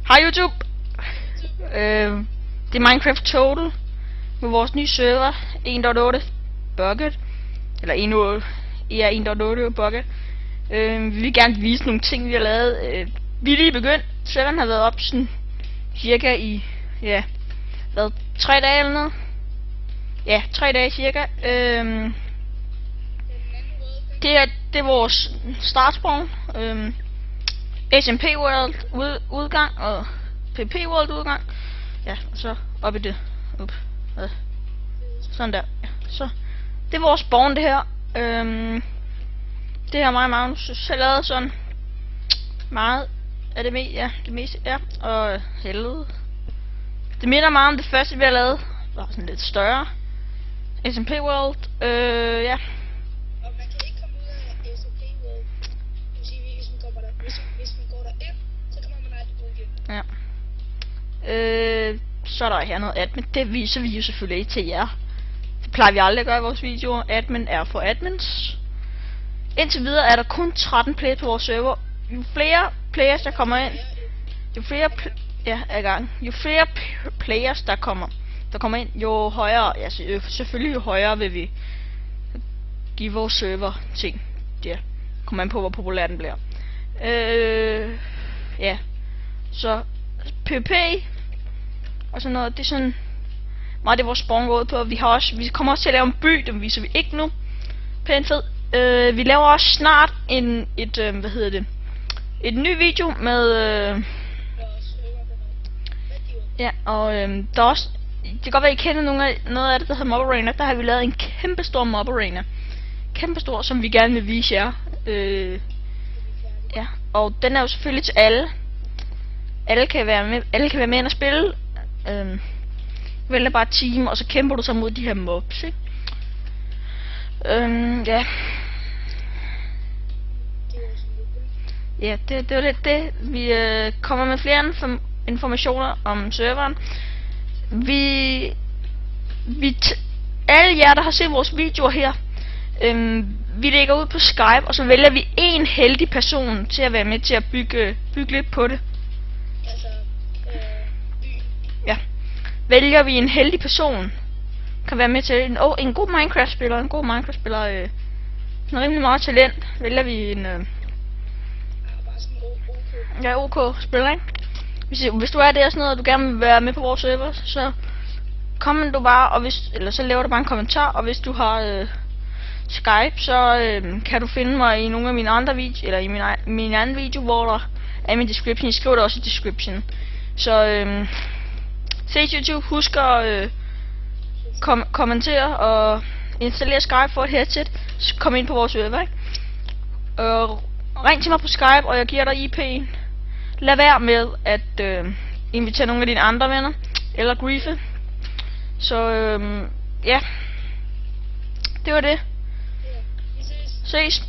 Hej YouTube! Det er Minecraft Total med vores nye server 1.8 Bucket. Eller 1.8 Bucket. Vi vil gerne vise nogle ting vi har lavet. Vi er lige begyndt. Serveren har været op sådan cirka i 3 dage eller noget. Ja, 3 dage cirka. Det er vores startspawn. SMP World udgang og PP World udgang. Ja, og så op i det. Sådan der. Ja, så det er vores spawn det her. Det her mig og Magnus selv lavet sådan meget af det meste, ja. Og helvede. Det minder meget om det første vi har lavet. Bare sådan lidt større. SMP World. Ja. Og man kan ikke komme ud af SMP World. Det vil sige, hvis man kommer der, hvis man går der ind, så kommer man aldrig ud igen. Ja. Så er der her noget admin. Det viser vi jo selvfølgelig ikke til jer. Det plejer vi aldrig at gøre i vores videoer. Admin er for admins. Indtil videre er der kun 13 players på vores server. Jo flere players der kommer ind, jo flere jo flere players der kommer ind, jo højere, ja selvfølgelig jo højere vil vi give vores server ting. Ja, kommer an på hvor populær den bliver. Ja. Så PvP og sådan noget, det er sådan meget det vores spawn går ud på. Vi kommer også til at lave en by, den viser vi ikke nu. Pænt fed. Vi laver også snart et ny video med ja, og der er også, det kan godt være I kender noget af det der hedder Mob Arena. Der har vi lavet en kæmpestor Mob Arena. Kæmpestor, som vi gerne vil vise jer. Ja, og den er jo selvfølgelig til alle. Alle kan være med ind og spille. Vælger bare team, og så kæmper du så mod de her mobs, ikke? Ja. Ja, det var lidt det. Vi kommer med flere informationer om serveren. Alle jer der har set vores videoer her, vi lægger ud på Skype, og så vælger vi en heldig person til at være med til at bygge lidt på det. Altså, ja. Vælger vi en heldig person, kan være med til en god Minecraft-spiller, sådan rimelig meget talent, vælger vi en OK spiller, ikke? Hvis du er der sådan noget, og du gerne vil være med på vores server, så kommer du bare, og eller så laver du bare en kommentar, og hvis du har Skype, så kan du finde mig i nogle af mine andre videoer, eller i min anden video, hvor der er i min description. Jeg skriver det også i description. Så se YouTube, husk at kommentere og installere Skype for et headset, så kom ind på vores server, ikke? Ring til mig på Skype, og jeg giver dig IP'en. Lad være med at invitere nogle af dine andre venner eller griefe. Så ja, det var det. ja, vi ses. Ses.